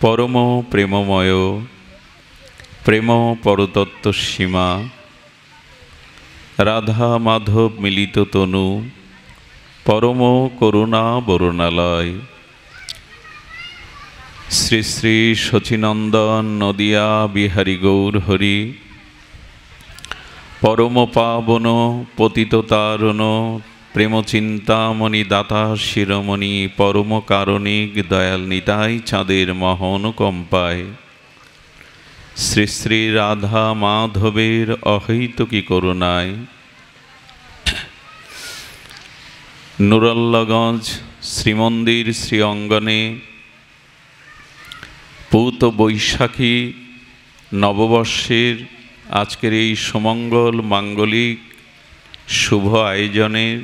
পরম প্রেমময় প্রেম পরতত্ত্ব সীমা রাধা মাধব মিলিত তনু পরম করুণা বরুণালয় শ্রী শ্রী শচীনন্দন নদিয়া বিহারী গৌর হরি পরম পাবন পতিত তারণ প্রেমচিন্তামণি দাতা শিরোমণি পরম কারণিক দয়াল নিতাই চাঁদের মহানুকম্পায় শ্রী শ্রী রাধা মাধবের অহৈতুকী করুণায় নুরল্লাগঞ্জ শ্রীমন্দির শ্রী অঙ্গনে পৌত বৈশাখী নববর্ষের আজকের এই সুমঙ্গল মাঙ্গলিক শুভ আয়োজনের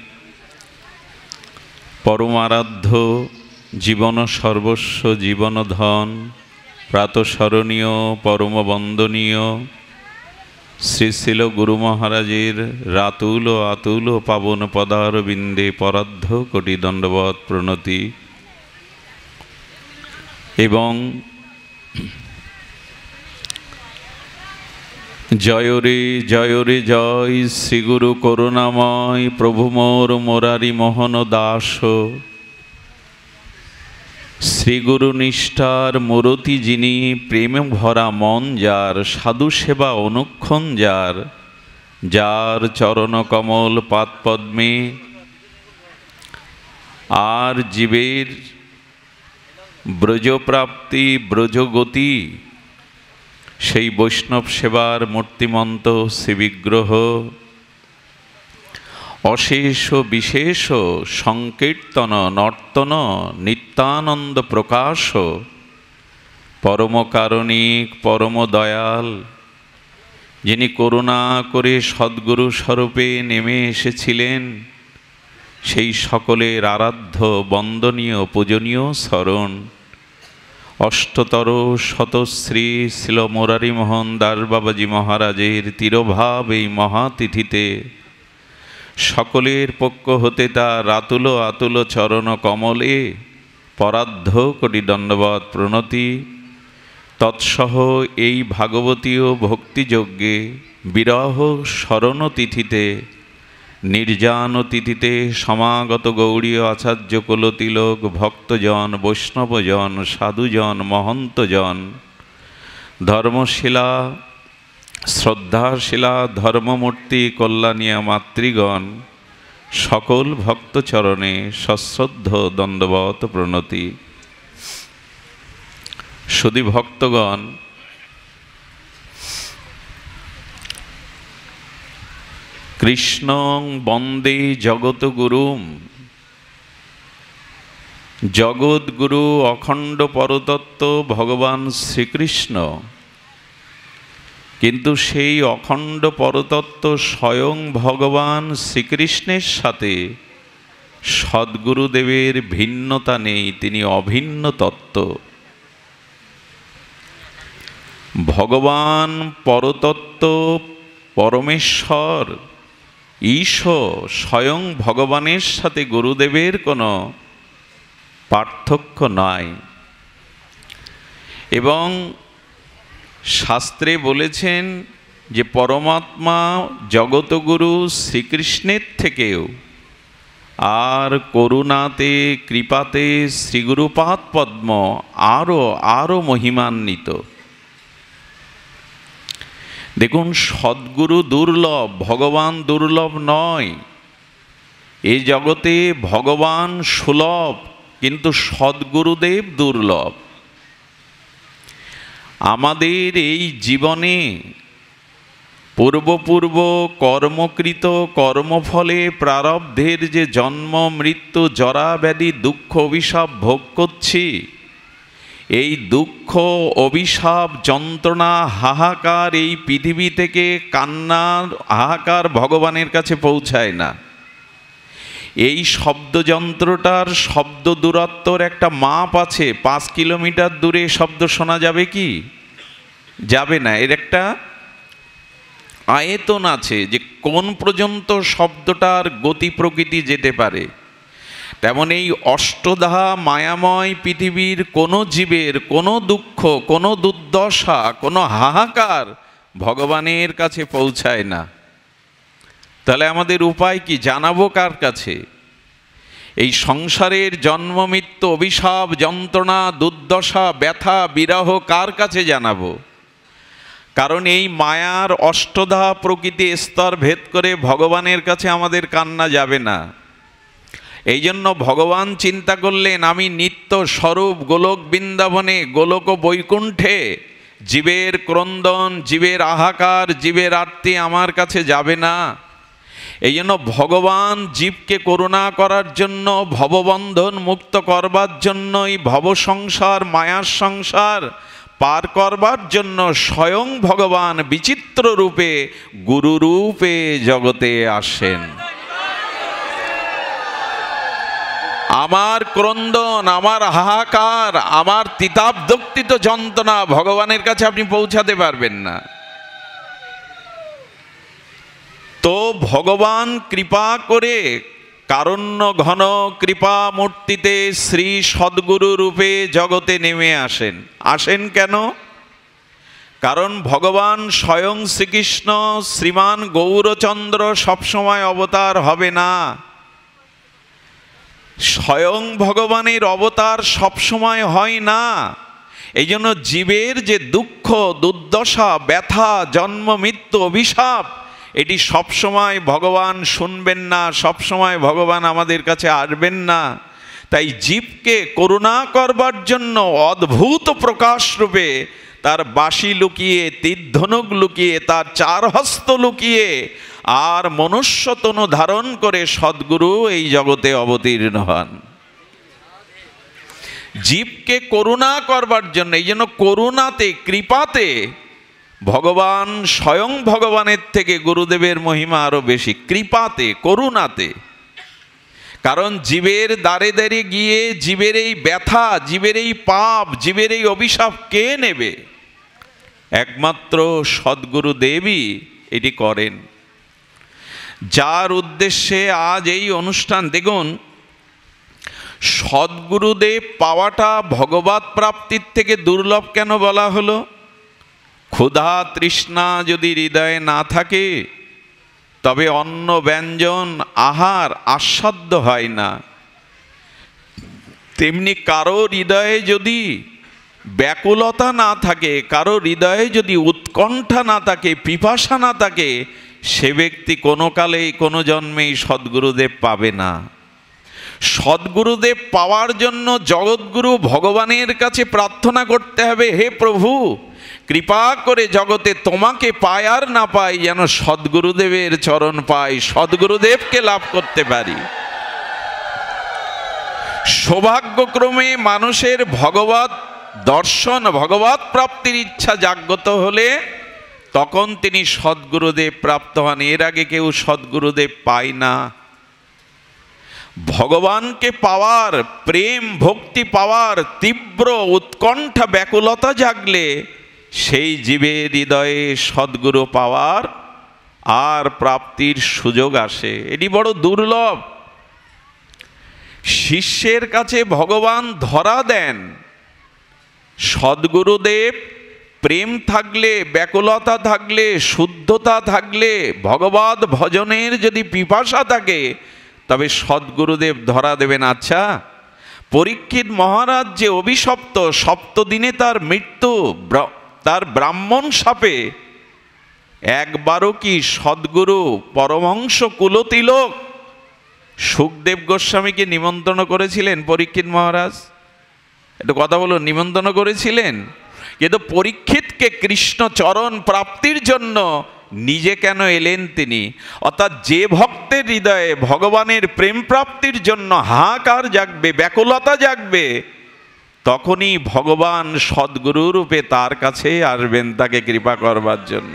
পরমারাধ্য জীবন সর্বস্ব জীবনধন প্রাতঃস্মরণীয় পরম বন্দনীয় শ্রী শিল গুরু মহারাজের রাতুল ও আতুল পাবন পদারবিন্দে পরার্ধ কোটি দণ্ডবৎ প্রণতি এবং জয় রে জয় শ্রীগুরু করুণাময় প্রভু মোর মোরারি মোহন দাস শ্রীগুরু নিষ্ঠার মূরতি যিনি প্রেম ভরা মন যার সাধু সেবা অনুক্ষণ যার চরণ কমল পাদপদ্মে আর জীবের ব্রজপ্রাপ্তি ব্রজগতি সেই বৈষ্ণব সেবার মূর্তিমন্ত শ্রীবিগ্রহ অশেষ বিশেষ সংকীর্তন নর্তন নিত্যানন্দ প্রকাশ পরম কারণিক পরম দয়াল যিনি করুণা করে সদ্গুরু স্বরূপে নেমে এসেছিলেন সেই সকলের আরাধ্য বন্দনীয় পূজনীয় শরণ অষ্টতর শতশ্রী শিল মুরারি মোহন দাস বাবাজি মহারাজের তিরোভাব এই মহাতিথিতে সকলের পক্ষ হতে তার আতুল আতুল চরণ কমলে পরার্ধ কোটি দণ্ডবৎ প্রণতি তৎসহ এই ভাগবতীয় ভক্তিযজ্ঞে বিরহ স্মরণ তিথিতে নির্জান তিথিতে সমাগত গৌড়ীয় আচার্য কুলতিলক ভক্তজন বৈষ্ণবজন সাধুজন মহন্তজন ধর্মশিলা শ্রদ্ধাশিলা ধর্মমূর্তি কল্যাণিয়া মাতৃগণ সকল ভক্তচরণে সশ্রদ্ধ দণ্ডবৎ প্রণতি। সুধী ভক্তগণ, কৃষ্ণং বন্দে জগৎগুরুম, জগৎগুরু অখণ্ড পরতত্ত্ব ভগবান শ্রীকৃষ্ণ। কিন্তু সেই অখণ্ড পরতত্ত্ব স্বয়ং ভগবান শ্রীকৃষ্ণের সাথে সদ্গুরুদেবের ভিন্নতা নেই, তিনি অভিন্ন তত্ত্ব। ভগবান পরতত্ত্ব পরমেশ্বর ঈশ্বর স্বয়ং ভগবানের সাথে গুরুদেবের কোনো পার্থক্য নাই। এবং শাস্ত্রে বলেছেন যে পরমাত্মা জগতগুরু শ্রীকৃষ্ণের থেকেও আর করুণাতে কৃপাতে শ্রীগুরুপাদ পদ্ম আরও মহিমান্বিত। দেখুন, সদ্গুরু দুর্লভ, ভগবান দুর্লভ নয়। এই জগতে ভগবান সুলভ, কিন্তু সদ্গুরুদেব দুর্লভ। আমাদের এই জীবনে পূর্ব কর্মকৃত কর্মফলে প্রারব্ধের যে জন্ম মৃত্যু জরা ব্যাধি দুঃখ অভিশাপ ভোগ করছি, এই দুঃখ অভিশাপ যন্ত্রণা হাহাকার এই পৃথিবী থেকে কান্নার হাহাকার ভগবানের কাছে পৌঁছায় না। এই শব্দযন্ত্রটার শব্দ দূরত্বর একটা মাপ আছে। 5 কিলোমিটার দূরে শব্দ শোনা যাবে কি? যাবে না। এর একটা আয়তন আছে যে কোন পর্যন্ত শব্দটার গতি প্রকৃতি যেতে পারে। তেমন এই অষ্টধা মায়াময় পৃথিবীর কোনো জীবের কোনো দুঃখ, কোনো দুর্দশা, কোনো হাহাকার ভগবানের কাছে পৌঁছায় না। তাহলে আমাদের উপায় কি? জানাবো কার কাছে? এই সংসারের জন্ম মৃত্যু, অভিশাপ, যন্ত্রণা, দুর্দশা, ব্যথা, বিরহ কার কাছে জানাবো? কারণ এই মায়ার অষ্টধা প্রকৃতি স্তর ভেদ করে ভগবানের কাছে আমাদের কান্না যাবে না। এই জন্য ভগবান চিন্তা করলেন, আমি নিত্য স্বরূপ গোলক বৃন্দাবনে, গোলক বৈকুণ্ঠে জীবের ক্রন্দন, জীবের হাহাকার, জীবের আরতি আমার কাছে যাবে না। এই জন্য ভগবান জীবকে করুণা করার জন্য, ভববন্ধন মুক্ত করবার জন্য, এই ভব সংসার, মায়ার সংসার পার করবার জন্য স্বয়ং ভগবান বিচিত্র রূপে গুরু রূপে জগতে আসেন। আমার ক্রন্দন, আমার হাহাকার, আমার তিতাবদক্তিত যন্ত্রণা ভগবানের কাছে আপনি পৌঁছাতে পারবেন না। তো ভগবান কৃপা করে কারুণ্য ঘন কৃপা মূর্তিতে শ্রী সদ্গুরু রূপে জগতে নেমে আসেন। আসেন কেন? কারণ ভগবান স্বয়ং শ্রীকৃষ্ণ শ্রীমান গৌরচন্দ্র সবসময় অবতার হবে না। স্বয়ং ভগবানের অবতার সবসময় হয় না। এই জন্য জীবের যে দুঃখ, দুর্দশা, ব্যথা, জন্ম মৃত্যু, অভিশাপ, এটি সবসময় ভগবান শুনবেন না, সবসময় ভগবান আমাদের কাছে আসবেন না। তাই জীবকে করুণা করবার জন্য অদ্ভুত প্রকাশ রূপে তার বাঁশি লুকিয়ে, তীরধনুক লুকিয়ে, তার চার হস্ত লুকিয়ে আর মনুষ্য তনু ধারণ করে সদ্গুরু এই জগতে অবতীর্ণ হন জীবকে করুণা করবার জন্য। এই জন্য করুণাতে, কৃপাতে ভগবান স্বয়ং ভগবানের থেকে গুরুদেবের মহিমা আরো বেশি। কৃপাতে, করুণাতে। কারণ জীবের দ্বারে দ্বারে গিয়ে জীবের এই ব্যথা, জীবের এই পাপ, জীবের এই অভিশাপ কে নেবে? একমাত্র সদ্গুরুদেবই এটি করেন। যার উদ্দেশ্যে আজ এই অনুষ্ঠান। দেখুন, সদ্গুরুদেব পাওয়াটা ভগবৎ প্রাপ্তির থেকে দুর্লভ কেন বলা হলো? ক্ষুধা তৃষ্ণা যদি হৃদয়ে না থাকে তবে অন্ন ব্যঞ্জন আহার আস্বাদ্য হয় না। তেমনি কারো হৃদয়ে যদি ব্যাকুলতা না থাকে, কারো হৃদয়ে যদি উৎকণ্ঠা না থাকে, পিপাসা না থাকে, সে ব্যক্তি কোনো কালেই কোনো জন্মেই সদ্গুরুদেব পাবে না। সদ্গুরুদেব পাওয়ার জন্য জগৎগুরু ভগবানের কাছে প্রার্থনা করতে হবে, হে প্রভু কৃপা করে জগতে তোমাকে পাই আর না পাই, যেন সদ্গুরুদেবের চরণ পাই, সদ্গুরুদেবকে লাভ করতে পারি। সৌভাগ্যক্রমে মানুষের ভগবৎ দর্শন, ভগবৎ প্রাপ্তির ইচ্ছা জাগ্রত হলে তখন তিনি সদ্গুরুদেব প্রাপ্ত হন। এর আগে কেউ সদ্গুরুদেব পায় না। ভগবানকে পাওয়ার, প্রেম ভক্তি পাওয়ার তীব্র উৎকণ্ঠা ব্যাকুলতা জাগলে সেই জীবের হৃদয়ে সদ্গুরু পাওয়ার আর প্রাপ্তির সুযোগ আসে। এটি বড় দুর্লভ। শিষ্যের কাছে ভগবান ধরা দেন। সদ্গুরুদেব প্রেম থাকলে, ব্যাকুলতা থাকলে, শুদ্ধতা থাকলে, ভগবৎ ভজনের যদি পিপাসা থাকে তবে সদ্গুরুদেব ধরা দেবেন। আচ্ছা, পরীক্ষিত মহারাজ যে অভিশপ্ত, সপ্তদিনে তার মৃত্যু, তার ব্রাহ্মণ শাপে একবারও কি সদ্গুরু পরমহংস কুলতিলক সুখদেব গোস্বামীকে নিমন্ত্রণ করেছিলেন পরীক্ষিত মহারাজ? একটু কথা বলুন, নিমন্ত্রণ করেছিলেন? কিন্তু পরীক্ষিতকে কৃষ্ণ চরণ প্রাপ্তির জন্য নিজে কেন এলেন তিনি? অর্থাৎ যে ভক্তের হৃদয়ে ভগবানের প্রেম প্রাপ্তির জন্য হাহাকার জাগবে, ব্যাকুলতা জাগবে, তখনই ভগবান সদ্গুরু রূপে তার কাছে আসবেন তাকে কৃপা করবার জন্য।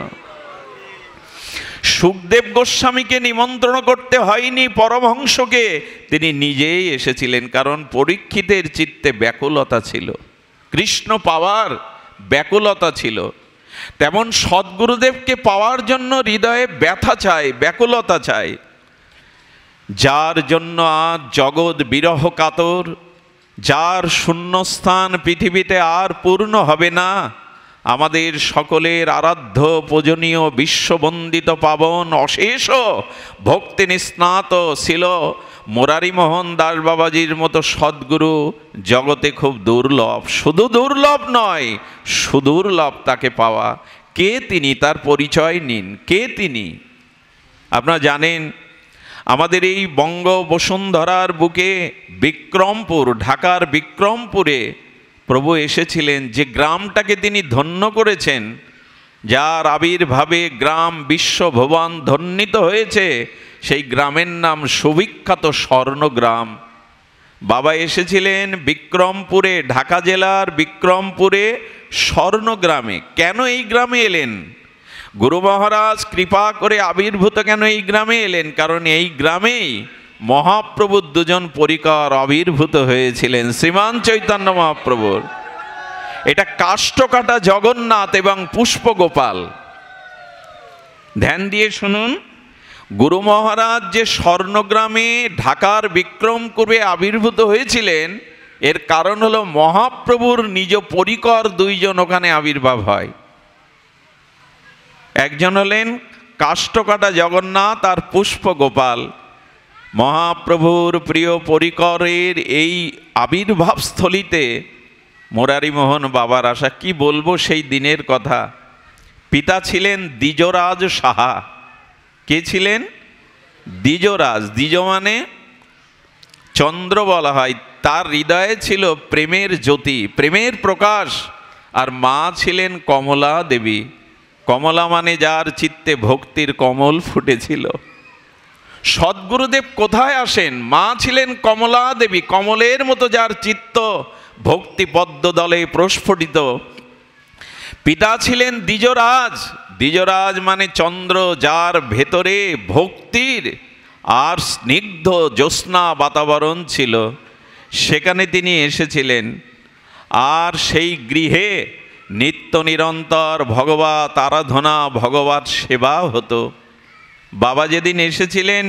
সুখদেব গোস্বামীকে নিমন্ত্রণ করতে হয়নি পরমহংসকে, তিনি নিজেই এসেছিলেন। কারণ পরীক্ষিতের চিত্তে ব্যাকুলতা ছিল, কৃষ্ণ পাওয়ার ব্যাকুলতা ছিল। তেমন সদ্গুরুদেবকে পাওয়ার জন্য হৃদয়ে ব্যথা চাই, ব্যাকুলতা চাই। যার জন্য আজ জগৎ বিরহ কাতর, যার শূন্যস্থান পৃথিবীতে আর পূর্ণ হবে না, আমাদের সকলের আরাধ্য পূজনীয় বিশ্ববন্দিত পাবন অশেষ ভক্তি নিস্নাত ছিল মুরারিমোহন দাস বাবাজির মতো সদ্গুরু জগতে খুব দুর্লভ। শুধু দুর্লভ নয়, সুদুর্লভ তাকে পাওয়া। কে তিনি, তার পরিচয় নিন। কে তিনি? আপনারা জানেন, আমাদের এই বঙ্গ বসুন্ধরার বুকে বিক্রমপুর, ঢাকার বিক্রমপুরে প্রভু এসেছিলেন। যে গ্রামটাকে তিনি ধন্য করেছেন, যার আবির্ভাবে গ্রাম বিশ্বভুবন ধন্যিত হয়েছে, সেই গ্রামের নাম সুবিখ্যাত স্বর্ণগ্রাম। বাবা এসেছিলেন বিক্রমপুরে, ঢাকা জেলার বিক্রমপুরে স্বর্ণগ্রামে। কেন এই গ্রামে এলেন? গুরু মহারাজ কৃপা করে আবির্ভূত কেন এই গ্রামে এলেন? কারণ এই গ্রামেই মহাপ্রভুর দুজন পরিকর আবির্ভূত হয়েছিলেন, শ্রীমান চৈতন্য মহাপ্রভুর। এটা কাষ্ঠকাটা জগন্নাথ এবং পুষ্পগোপাল। ধ্যান দিয়ে শুনুন, গুরু মহারাজ যে স্বর্ণগ্রামে ঢাকার বিক্রমপুরে আবির্ভূত হয়েছিলেন, এর কারণ হলো মহাপ্রভুর নিজ পরিকর দুইজন ওখানে আবির্ভাব হয়। একজন হলেন কাষ্ঠকাটা জগন্নাথ আর পুষ্পগোপাল। মহাপ্রভুর প্রিয় পরিকরের এই আবির্ভাবস্থলিতে মুরারিমোহন বাবার আসা। কি বলবো সেই দিনের কথা। পিতা ছিলেন দ্বিজরাজ সাহা। কে ছিলেন? দ্বিজরাজ। দ্বিজ মানে চন্দ্র বলা হয়। তার হৃদয়ে ছিল প্রেমের জ্যোতি, প্রেমের প্রকাশ। আর মা ছিলেন কমলা দেবী। কমলা মানে যার চিত্তে ভক্তির কমল ফুটেছিল। সদ্গুরুদেব কোথায় আসেন? মা ছিলেন কমলা দেবী, কমলের মতো যার চিত্ত ভক্তি পদ্ম দলে প্রস্ফুটিত। পিতা ছিলেন দ্বিজরাজ। দ্বিজরাজ মানে চন্দ্র, যার ভেতরে ভক্তির আর স্নিগ্ধ জ্যোৎস্না বাতাবরণ ছিল। সেখানে তিনি এসেছিলেন। আর সেই গৃহে নিত্য নিরন্তর ভগবত আরাধনা, ভগবত সেবা হতো। বাবা যেদিন এসেছিলেন,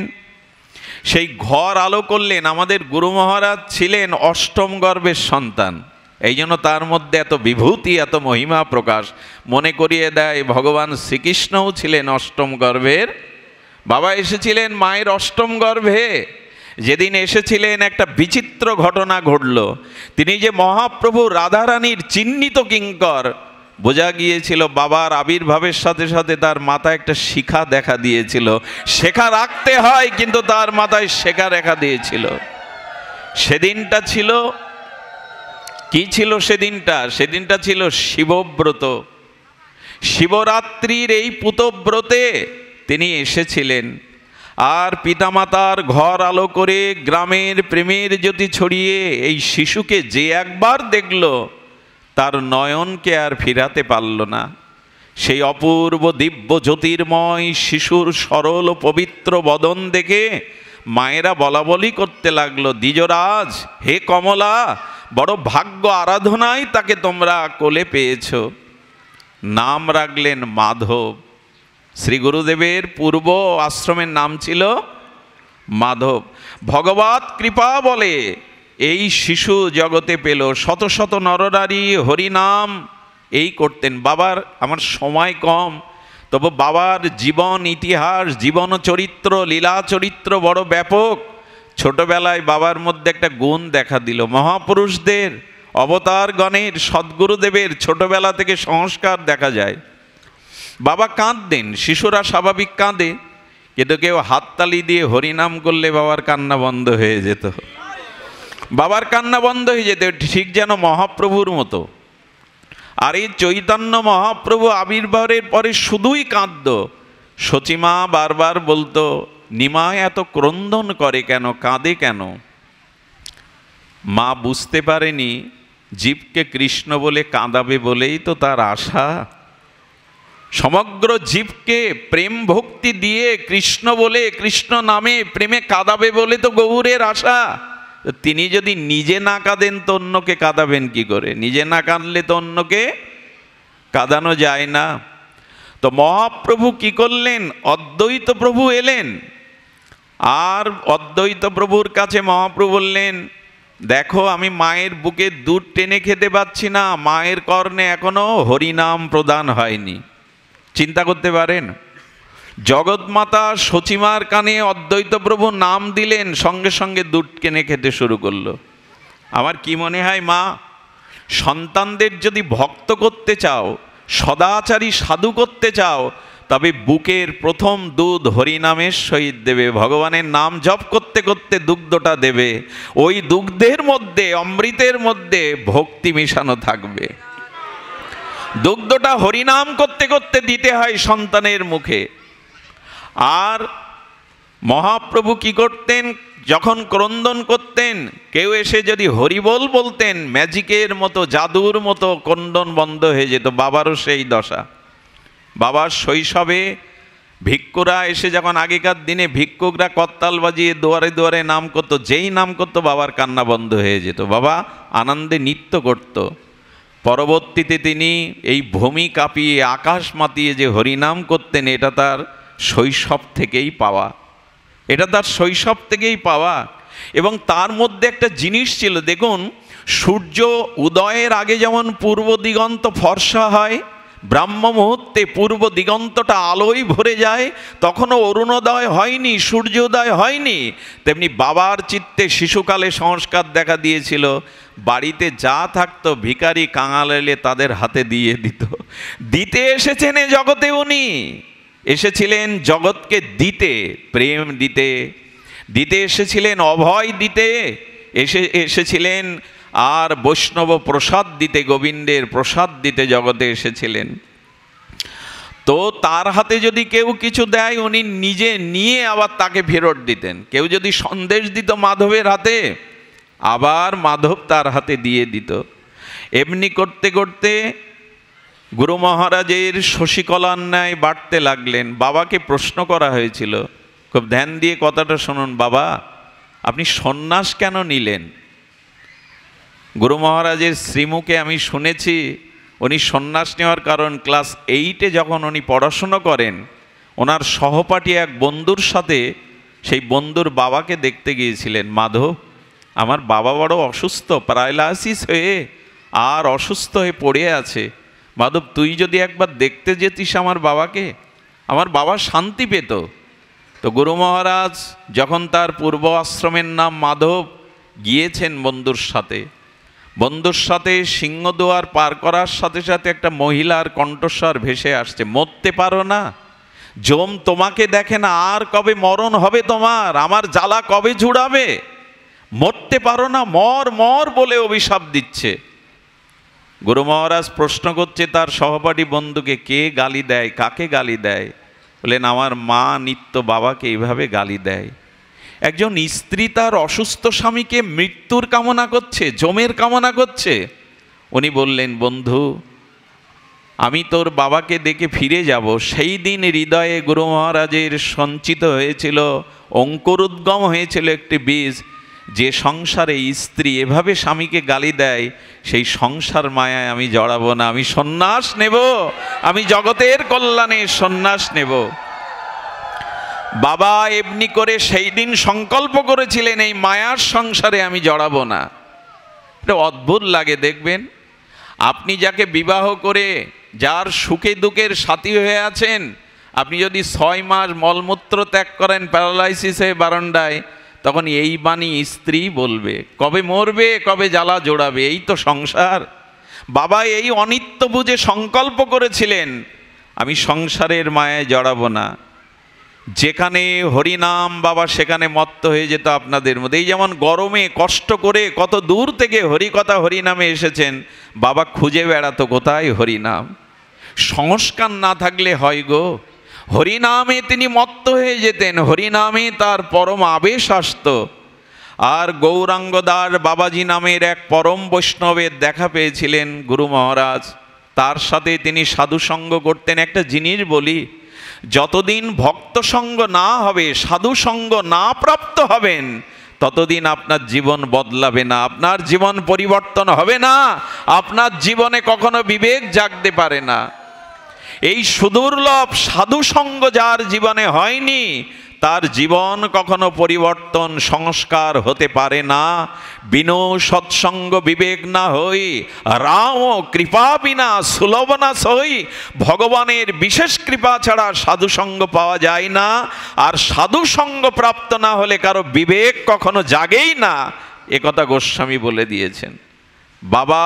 সেই ঘর আলো করলেন। আমাদের গুরু মহারাজ ছিলেন অষ্টম গর্ভের সন্তান, এই জন্য তার মধ্যে এত বিভূতি, এত মহিমা প্রকাশ। মনে করিয়ে দেয় ভগবান শ্রীকৃষ্ণও ছিলেন অষ্টম গর্ভের। বাবা এসেছিলেন মায়ের অষ্টম গর্ভে। যেদিন এসেছিলেন একটা বিচিত্র ঘটনা ঘটল। তিনি যে মহাপ্রভু রাধারানীর চিহ্নিত কিঙ্কর, বোঝা গিয়েছিল বাবার আবির্ভাবের সাথে সাথে তার মাথায় একটা শিখা দেখা দিয়েছিল। শেখা রাখতে হয়, কিন্তু তার মাথায় শেখা রেখা দিয়েছিল। সেদিনটা ছিল কি ছিল? সেদিনটা ছিল শিবব্রত। শিবরাত্রির এই পুতব্রতে তিনি এসেছিলেন। আর পিতামাতার ঘর আলো করে গ্রামের প্রেমের জ্যোতি ছড়িয়ে এই শিশুকে যে একবার দেখল, তার নয়নকে আর ফিরাতে পারল না। সেই অপূর্ব দিব্য জ্যোতির্ময় শিশুর সরল ও পবিত্র বদন দেখে মায়েরা বলাবলি করতে লাগলো, দ্বিজরাজ, হে কমলা, বড় ভাগ্য আরাধনায় তাকে তোমরা কোলে পেয়েছ। নাম রাখলেন মাধব। শ্রী গুরুদেবের পূর্ব আশ্রমের নাম ছিল মাধব। ভগবত কৃপা বলে এই শিশু জগতে পেল। শত শত নরনারী হরিনাম এই করতেন। বাবার, আমার সময় কম, তবু বাবার জীবন ইতিহাস, জীবন চরিত্র, লীলা চরিত্র বড় ব্যাপক। ছোটবেলায় বাবার মধ্যে একটা গুণ দেখা দিল। মহাপুরুষদের, অবতারগণের, সদ্গুরুদেবের ছোটবেলা থেকে সংস্কার দেখা যায়। বাবা কাঁদতেন, শিশুরা স্বাভাবিক কাঁদে, কিন্তু কেউ হাততালি দিয়ে হরিনাম করলে বাবার কান্না বন্ধ হয়ে যেত। বাবার কান্না বন্ধ হয়ে যেত, ঠিক যেন মহাপ্রভুর মতো। আর এই চৈতন্য মহাপ্রভু আবির্ভাবের পরে শুধুই কাঁদত। সচিমা বারবার বলতো, নিমায় এত ক্রন্দন করে কেন, কাঁদে কেন? মা বুঝতে পারেনি জীবকে কৃষ্ণ বলে কাঁদাবে বলেই তো তার আশা। সমগ্র জীবকে প্রেম ভক্তি দিয়ে কৃষ্ণ বলে, কৃষ্ণ নামে প্রেমে কাঁদাবে বলে তো গৌরের আশা। তিনি যদি নিজে না কাঁদেন তো অন্যকে কাঁদাবেন কি করে? নিজে না কাঁদলে তো অন্যকে কাঁদানো যায় না। তো মহাপ্রভু কি করলেন? অদ্বৈত প্রভু এলেন। আর অদ্বৈত প্রভুর কাছে মহাপ্রভু বললেন, দেখো আমি মায়ের বুকে দুধ টেনে খেতে পাচ্ছি না, মায়ের কর্ণে এখনো হরিনাম প্রদান হয়নি। চিন্তা করতে পারেন, জগৎমাতা সচিমার কানে অদ্বৈত প্রভু নাম দিলেন, সঙ্গে সঙ্গে দুধ টেনে খেতে শুরু করলো। আমার কি মনে হয়, মা সন্তানদের যদি ভক্ত করতে চাও, সদাচারী সাধু করতে চাও, তবে বুকের প্রথম দুধ হরিনামের সহিত দেবে। ভগবানের নাম জপ করতে করতে দুগ্ধটা দেবে, ওই দুগ্ধের মধ্যে, অমৃতের মধ্যে ভক্তি মিশানো থাকবে। দুগ্ধটা হরিনাম করতে করতে দিতে হয় সন্তানের মুখে। আর মহাপ্রভু কি করতেন, যখন ক্রন্দন করতেন, কেউ এসে যদি হরিবোল বলতেন, ম্যাজিকের মতো, জাদুর মতো ক্রন্দন বন্ধ হয়ে যেত। বাবারও সেই দশা। বাবার শৈশবে ভিক্ষুরা এসে যখন, আগেকার দিনে ভিক্ষুকরা করতাল বাজিয়ে দুয়ারে দুয়ারে নাম করতো, যেই নাম করতো বাবার কান্না বন্ধ হয়ে যেত। বাবা আনন্দে নৃত্য করত। পরবর্তীতে তিনি এই ভূমি কাঁপিয়ে আকাশ মাতিয়ে যে হরিনাম করতেন, এটা তার শৈশব থেকেই পাওয়া, এটা তার শৈশব থেকেই পাওয়া। এবং তার মধ্যে একটা জিনিস ছিল, দেখুন, সূর্য উদয়ের আগে যেমন পূর্ব দিগন্ত ফর্সা হয়, ব্রাহ্ম মুহূর্তে পূর্ব দিগন্তটা আলোয় ভরে যায়, তখনও অরুণোদয় হয়নি, সূর্যোদয় হয়নি, তেমনি বাবার চিত্তে শিশুকালে সংস্কার দেখা দিয়েছিল। বাড়িতে যা থাকতো ভিখারি কাঙাল এলে তাদের হাতে দিয়ে দিত। দিতে এসেছেন এ জগতে, উনি এসেছিলেন জগৎকে দিতে, প্রেম দিতে, দিতে এসেছিলেন অভয় দিতে, এসেছিলেন আর বৈষ্ণব প্রসাদ দিতে, গোবিন্দের প্রসাদ দিতে জগতে এসেছিলেন। তো তার হাতে যদি কেউ কিছু দেয়, উনি নিজে নিয়ে আবার তাকে ফেরত দিতেন। কেউ যদি সন্দেশ দিত মাধবের হাতে, আবার মাধব তার হাতে দিয়ে দিত। এমনি করতে করতে গুরু মহারাজের শশীকলার ন্যায় বাড়তে লাগলেন। বাবাকে প্রশ্ন করা হয়েছিল, খুব ধ্যান দিয়ে কথাটা শুনুন, বাবা আপনি সন্ন্যাস কেন নিলেন? গুরু মহারাজের শ্রীমুখে আমি শুনেছি, উনি সন্ন্যাস নেওয়ার কারণ, ক্লাস 8-এ যখন উনি পড়াশুনো করেন, ওনার সহপাঠী এক বন্ধুর সাথে সেই বন্ধুর বাবাকে দেখতে গিয়েছিলেন। মাধব, আমার বাবা বড় অসুস্থ, প্যারালাইসিস হয়ে আর অসুস্থ হয়ে পড়ে আছে, মাধব তুই যদি একবার দেখতে যেতিস আমার বাবাকে, আমার বাবা শান্তি পেত। তো গুরু মহারাজ যখন তার পূর্ব আশ্রমের নাম মাধব, গিয়েছেন বন্ধুর সাথে সিংহদুয়ার পার করার সাথে সাথে একটা মহিলার কণ্ঠস্বর ভেসে আসছে, মরতে পারো না? যম তোমাকে দেখে না, আর কবে মরণ হবে তোমার? আমার জ্বালা কবে জুড়াবে? মরতে পারো না, মর মর বলে অভিশাপ দিচ্ছে। গুরু মহারাজ প্রশ্ন করছে তার সহপাঠী বন্ধুকে, কে গালি দেয়, কাকে গালি দেয়? বললেন, আমার মা নিত্য বাবাকে এইভাবে গালি দেয়। একজন স্ত্রী তার অসুস্থ স্বামীকে মৃত্যুর কামনা করছে, যমের কামনা করছে। উনি বললেন, বন্ধু আমি তোর বাবাকে দেখে ফিরে যাব। সেই দিন হৃদয়ে গুরু মহারাজের সঞ্চিত হয়েছিল, অঙ্কুরোদ্গম হয়েছিল একটি বীজ, যে সংসারে স্ত্রী এভাবে স্বামীকে গালি দেয়, সেই সংসার মায়ায় আমি জড়াবো না, আমি সন্ন্যাস নেব, আমি জগতের কল্যাণে সন্ন্যাস নেব। বাবা এমনি করে সেই দিন সংকল্প করেছিলেন, এই মায়ার সংসারে আমি জড়াবো না। এটা অদ্ভুত লাগে, দেখবেন আপনি যাকে বিবাহ করে, যার সুখে দুঃখের সাথী হয়ে আছেন, আপনি যদি 6 মাস মলমূত্র ত্যাগ করেন প্যারালাইসিস হয়ে বারান্দায়, তখন এই বাণী স্ত্রী বলবে, কবে মরবে, কবে জ্বালা জোড়াবে, এই তো সংসার। বাবা এই অনিত্য বুঝে সংকল্প করেছিলেন, আমি সংসারের মায়ায় জড়াবো না। যেখানে হরিনাম বাবা সেখানে মত্ত হয়ে যেত আপনাদের মধ্যে। এই যেমন গরমে কষ্ট করে কত দূর থেকে হরিকথা হরিনামে এসেছেন, বাবা খুঁজে বেড়াতো কোথায় হরিনাম। সংস্কার না থাকলে হয় গো, হরিনামে তিনি মত্ত হয়ে যেতেন, হরিনামে তার পরম আবেশ আসত। আর গৌরাঙ্গদার বাবাজি নামের এক পরম বৈষ্ণবের দেখা পেয়েছিলেন গুরু মহারাজ, তার সাথে তিনি সাধুসঙ্গ করতেন। একটা জিনিস বলি, যতদিন ভক্ত সঙ্গ না হবে, সাধু সঙ্গ না প্রাপ্ত হবেন, ততদিন আপনার জীবন বদলাবে না, আপনার জীবন পরিবর্তন হবে না, আপনার জীবনে কখনো বিবেক জাগতে পারে না। এই সুদুর্লভ সাধু সঙ্গ যার জীবনে হয়নি, তার জীবন কখনো পরিবর্তন সংস্কার হতে পারে না। বিনো সৎসঙ্গ বিবেক না হই, রাম কৃপা বিনা সুলভ না সই। ভগবানের বিশেষ কৃপা ছাড়া সাধুসঙ্গ পাওয়া যায় না, আর সাধুসঙ্গ প্রাপ্ত না হলে কারো বিবেক কখনো জাগেই না, একথা গোস্বামী বলে দিয়েছেন। বাবা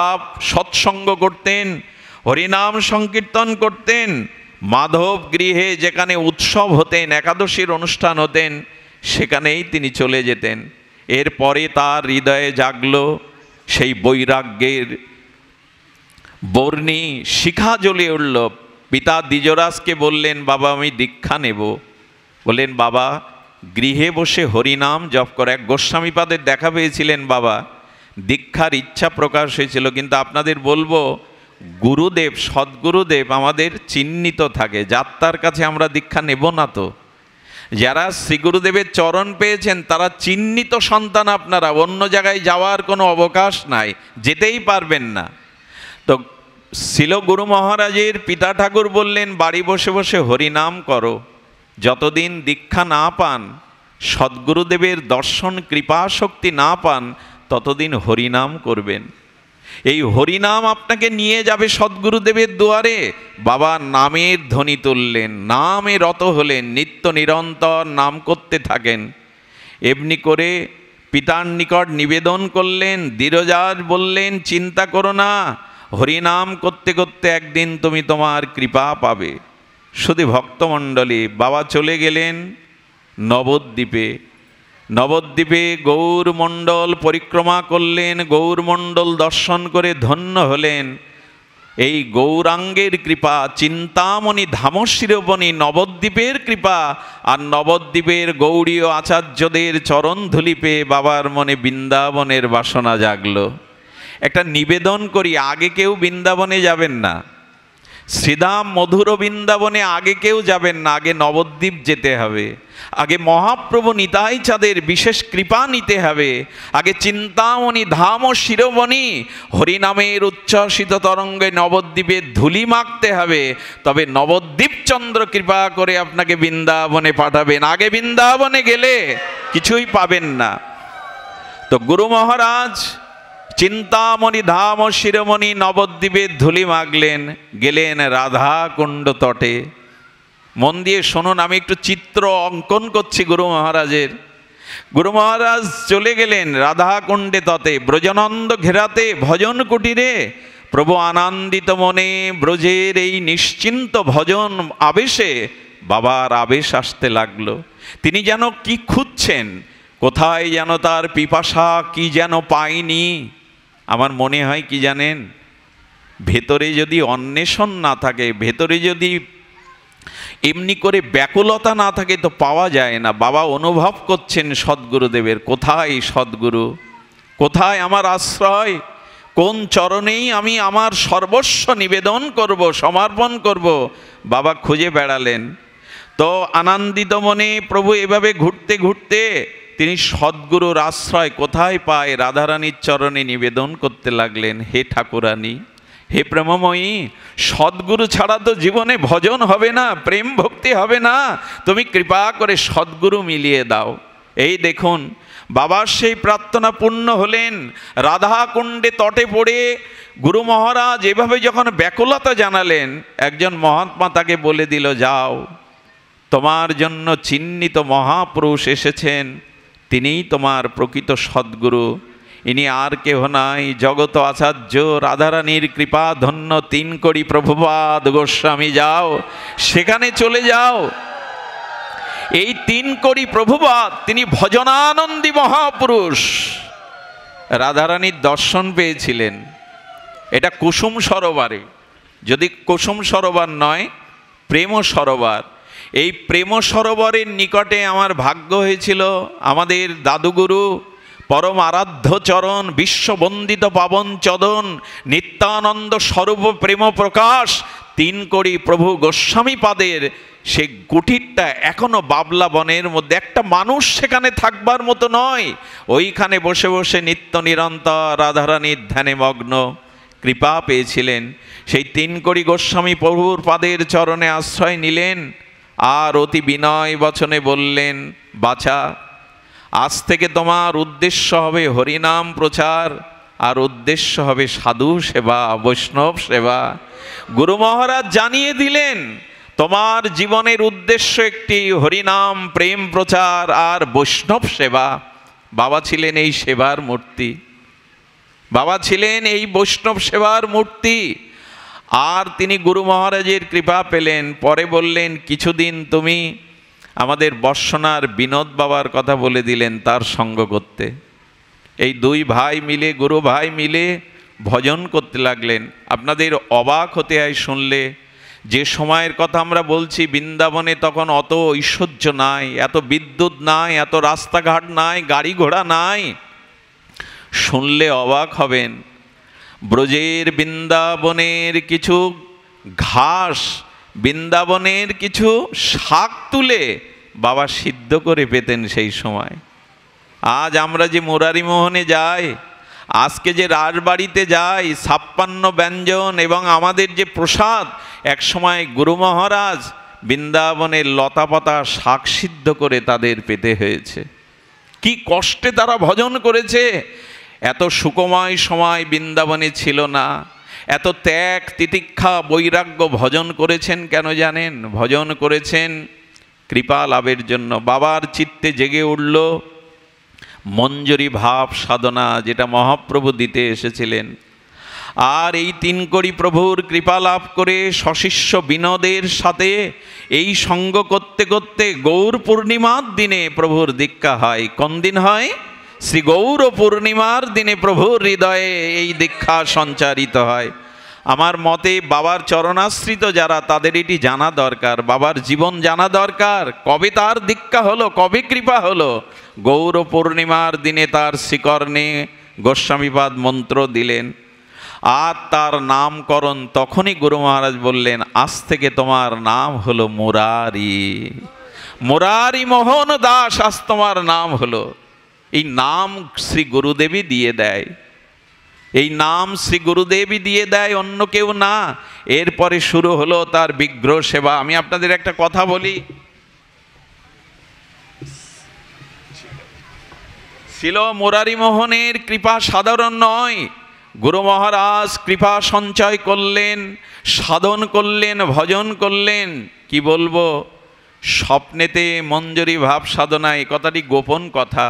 সৎসঙ্গ করতেন, হরিনাম সংকীর্তন করতেন, মাধব গৃহে যেখানে উৎসব হতেন, একাদশীর অনুষ্ঠান হতেন, সেখানেই তিনি চলে যেতেন। এরপরে তার হৃদয়ে জাগলো সেই বৈরাগ্যের বর্ণি, শিখা জ্বলে উঠল। পিতা দ্বিজরাজকে বললেন, বাবা আমি দীক্ষা নেব। বললেন, বাবা গৃহে বসে হরিনাম জপ করে। এক গোস্বামীপাদের দেখা পেয়েছিলেন বাবা, দীক্ষার ইচ্ছা প্রকাশ হয়েছিল, কিন্তু আপনাদের বলবো গুরুদেব, সদ্গুরুদেব আমাদের চিহ্নিত থাকে, যাত্রার কাছে আমরা দীক্ষা নেব না। তো যারা শ্রীগুরুদেবের চরণ পেয়েছেন তারা চিহ্নিত সন্তান, আপনারা অন্য জায়গায় যাওয়ার কোনো অবকাশ নাই, যেতেই পারবেন না। তো শিল গুরু মহারাজের পিতা ঠাকুর বললেন, বাড়ি বসে বসে হরিনাম করো, যতদিন দীক্ষা না পান, সদ্গুরুদেবের দর্শন কৃপা শক্তি না পান, ততদিন হরিনাম করবেন। এই হরিনাম আপনাকে নিয়ে যাবে সদ্গুরুদেবের দুয়ারে। বাবা নামের ধ্বনি তুললেন, নামে রত হলেন, নিত্য নিরন্তর নাম করতে থাকেন। এমনি করে পিতার নিকট নিবেদন করলেন। দ্বিজরাজ বললেন, চিন্তা করো না, হরিনাম করতে করতে একদিন তুমি তোমার কৃপা পাবে। শুধু ভক্তমণ্ডলী, বাবা চলে গেলেন নবদ্বীপে। নবদ্বীপে গৌরমণ্ডল পরিক্রমা করলেন, গৌরমণ্ডল দর্শন করে ধন্য হলেন। এই গৌরাঙ্গের কৃপা, চিন্তামণি ধামশিরোমণি নবদ্বীপের কৃপা, আর নবদ্বীপের গৌড়ীয় আচার্যদের চরণ ধুলি পেয়ে বাবার মনে বৃন্দাবনের বাসনা জাগলো। একটা নিবেদন করি, আগে কেউ বৃন্দাবনে যাবেন না, শ্রীধাম মধুর বৃন্দাবনে আগে কেউ যাবেন না, আগে নবদ্বীপ যেতে হবে, আগে মহাপ্রভু নিতাই চাঁদের বিশেষ কৃপা নিতে হবে, আগে চিন্তামণি ধাম ও শিরোমণি হরিনামের উচ্ছ্বসিত তরঙ্গে নবদ্বীপের ধুলি মাখতে হবে, তবে নবদ্বীপ চন্দ্র কৃপা করে আপনাকে বৃন্দাবনে পাঠাবেন। আগে বৃন্দাবনে গেলে কিছুই পাবেন না। তো গুরু মহারাজ চিন্তামণি ধাম ও শিরোমণি নবদ্বীপের ধুলি মাগলেন, গেলেন রাধা কুণ্ড তটে। মন দিয়ে শুনুন, আমি একটু চিত্র অঙ্কন করছি গুরু মহারাজের। গুরু মহারাজ চলে গেলেন রাধা কুণ্ডে তটে, ব্রজনন্দ ঘেরাতে ভজন কুটিরে। প্রভু আনন্দিত মনে ব্রজের এই নিশ্চিন্ত ভজন আবেশে বাবার আবেশ আসতে লাগলো। তিনি যেন কি খুঁজছেন, কোথায় যেন তার পিপাসা কি যেন পায়নি। আমার মনে হয় কি জানেন, ভেতরে যদি অন্বেষণ না থাকে, ভেতরে যদি এমনি করে ব্যাকুলতা না থাকে, তো পাওয়া যায় না। বাবা অনুভব করছেন সদ্গুরুদেবের, কোথায় সদ্গুরু, কোথায় আমার আশ্রয়, কোন চরণেই আমি আমার সর্বস্ব নিবেদন করব, সমর্পণ করব। বাবা খুঁজে বেড়ালেন। তো আনন্দিত মনে প্রভু এভাবে ঘুরতে ঘুরতে তিনি সদ্গুরুর আশ্রয় কোথায় পায়, রাধারানীর চরণে নিবেদন করতে লাগলেন, হে ঠাকুরানী, হে প্রেমময়ী, সদ্গুরু ছাড়া তো জীবনে ভজন হবে না, প্রেম ভক্তি হবে না, তুমি কৃপা করে সদ্গুরু মিলিয়ে দাও। এই দেখুন বাবার সেই প্রার্থনা পূর্ণ হলেন। রাধা কুণ্ডে তটে পড়ে গুরু মহারাজ এভাবে যখন ব্যাকুলতা জানালেন, একজন মহাত্মা তাকে বলে দিল, যাও, তোমার জন্য চিহ্নিত মহাপুরুষ এসেছেন, তিনিই তোমার প্রকৃত সদ্গুরু। ইনি আর কেহ নাই, জগত আচার্য রাধারানীর কৃপা ধন্য 3 কোটি প্রভুপাদ গোস্বামী। যাও, সেখানে চলে যাও। এই 3 কোটি প্রভুপাদ তিনি ভজনানন্দী মহাপুরুষ। রাধারানীর দর্শন পেয়েছিলেন। এটা কুসুম সরোবরে, যদি কুসুম সরোবর নয়, প্রেম সরোবর। এই প্রেম সরোবরের নিকটে আমার ভাগ্য হয়েছিল, আমাদের দাদুগুরু পরম আরাধ্য চরণ, বিশ্ববন্দিত পাবন চদন, নিত্যানন্দ স্বরূপ প্রেম প্রকাশ 3 কোটি প্রভু গোস্বামী পাদের সে কুটিরটা এখনো বাবলা বনের মধ্যে, একটা মানুষ সেখানে থাকবার মতো নয়। ওইখানে বসে বসে নিত্য নিরন্তর রাধারানীর ধ্যানে মগ্ন। কৃপা পেয়েছিলেন। সেই 3 কোটি গোস্বামী প্রভুর পাদের চরণে আশ্রয় নিলেন। আর অতি বিনয় বচনে বললেন, বাছা, আজ থেকে তোমার উদ্দেশ্য হবে হরিনাম প্রচার, আর উদ্দেশ্য হবে সাধু সেবা, বৈষ্ণব সেবা। গুরু মহারাজ জানিয়ে দিলেন, তোমার জীবনের উদ্দেশ্য একটি হরিনাম প্রেম প্রচার আর বৈষ্ণব সেবা। বাবা ছিলেন এই সেবার মূর্তি, বাবা ছিলেন এই বৈষ্ণব সেবার মূর্তি। আর তিনি গুরু মহারাজের কৃপা পেলেন। পরে বললেন, কিছুদিন তুমি আমাদের বর্ষনার বিনোদ বাবার কথা বলে দিলেন তার সঙ্গ করতে। এই দুই ভাই মিলে, গুরু ভাই মিলে ভজন করতে লাগলেন। আপনাদের অবাক হতে হয় শুনলে, যে সময়ের কথা আমরা বলছি, বৃন্দাবনে তখন অত ঐশ্বর্য নাই, এত বিদ্যুৎ নাই, এত রাস্তাঘাট নাই, গাড়ি ঘোড়া নাই। শুনলে অবাক হবেন, ব্রজের বৃন্দাবনের কিছু ঘাস, বৃন্দাবনের কিছু শাক তুলে বাবা সিদ্ধ করে পেতেন সেই সময়। আজ আমরা যে মুরারি মোহনে যাই, আজকে যে রাজবাড়িতে যাই, 56 ব্যঞ্জন এবং আমাদের যে প্রসাদ, এক সময় গুরু মহারাজ বৃন্দাবনের লতাপাতা শাক সিদ্ধ করে তাদের পেতে হয়েছে। কি কষ্টে তারা ভজন করেছে। এত সুকময় সময় বৃন্দাবনে ছিল না। এত ত্যাগ তিতিক্ষা বৈরাগ্য ভজন করেছেন কেন জানেন? ভজন করেছেন কৃপা লাভের জন্য। বাবার চিত্তে জেগে উঠল মঞ্জরি ভাব সাধনা, যেটা মহাপ্রভু দিতে এসেছিলেন। আর এই 3 কড়ি প্রভুর কৃপা লাভ করে সশিষ্য বিনোদের সাথে এই সঙ্গ করতে করতে গৌর পূর্ণিমার দিনে প্রভুর দীক্ষা হয়। কোন দিন হয়? শ্রী গৌর পূর্ণিমার দিনে প্রভুর হৃদয়ে এই দীক্ষা সঞ্চারিত হয়। আমার মতে বাবার চরণাশ্রিত যারা, তাদের এটি জানা দরকার, বাবার জীবন জানা দরকার। কবে তার দীক্ষা হলো, কবে কৃপা হলো? গৌর পূর্ণিমার দিনে তার শ্রীকর্ণে গোস্বামীপাদ মন্ত্র দিলেন আর তার নামকরণ। তখনই গুরু মহারাজ বললেন, আজ থেকে তোমার নাম হলো মুরারি, মুরারি মোহন দাস, আজ তোমার নাম হলো। এই নাম শ্রী গুরুদেবী দিয়ে দেয়, এই নাম শ্রী গুরুদেবী দিয়ে দেয়, অন্য কেউ না। এরপরে শুরু হলো তার বিগ্রহ সেবা। আমি আপনাদের একটা কথা বলি, ছিল মুরারি মোহনের কৃপা সাধারণ নয়। গুরু মহারাজ কৃপা সঞ্চয় করলেন, সাধন করলেন, ভজন করলেন। কি বলবো, স্বপ্নেতে মঞ্জরি ভাব সাধনা, এই কথাটি গোপন কথা,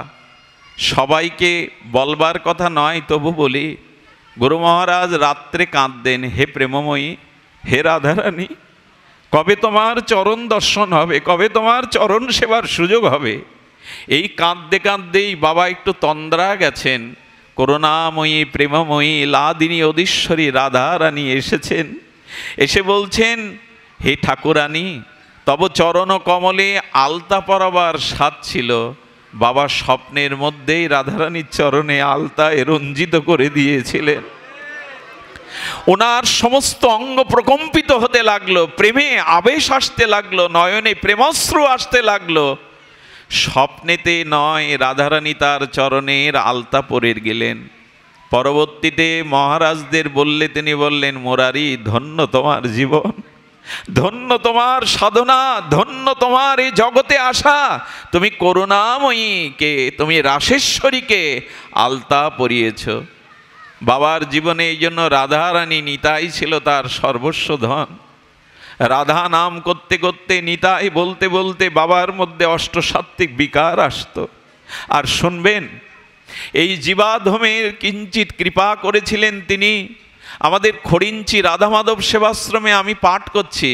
সবাইকে বলবার কথা নয়, তবু বলি। গুরু মহারাজ রাত্রে কাঁদতেন, হে প্রেমময়ী, হে রাধারানী, কবে তোমার চরণ দর্শন হবে, কবে তোমার চরণ সেবার সুযোগ হবে। এই কাঁদতে কাঁদতেই বাবা একটু তন্দ্রা গেছেন। করুণাময়ী প্রেমময়ী লাদিনী অধীশ্বরী রাধারানী এসেছেন, এসে বলছেন, হে ঠাকুরানী, তব চরণ কমলে আলতা পরাবার স্বাদ ছিল। বাবা স্বপ্নের মধ্যেই রাধারানীর চরণে আলতায় রঞ্জিত করে দিয়েছিলেন। ওনার সমস্ত অঙ্গ প্রকম্পিত হতে লাগলো, প্রেমে আবেশ আসতে লাগলো, নয়নে প্রেমশ্রু আসতে লাগলো। স্বপ্নেতে নয়, রাধারানী তার চরণের আলতা পরে গেলেন। পরবর্তীতে মহারাজদের বললে তিনি বললেন, মুরারি, ধন্য তোমার জীবন, ধন্য তোমার সাধনা, ধন্য তোমার এই জগতে আসা। তুমি করুণাময়ীকে, তুমি রাসেশ্বরীকে আলতা পরিয়েছ। বাবার জীবনে এই জন্য রাধারানী, নিতাই ছিল তার সর্বস্ব ধন। রাধা নাম করতে করতে, নিতাই বলতে বলতে বাবার মধ্যে অষ্টসাত্ত্বিক বিকার আসতো। আর শুনবেন, এই জীবাধমের কিঞ্চিত কৃপা করেছিলেন তিনি। আমাদের খড়িঞ্চি রাধা মাধব সেবাশ্রমে আমি পাঠ করছি,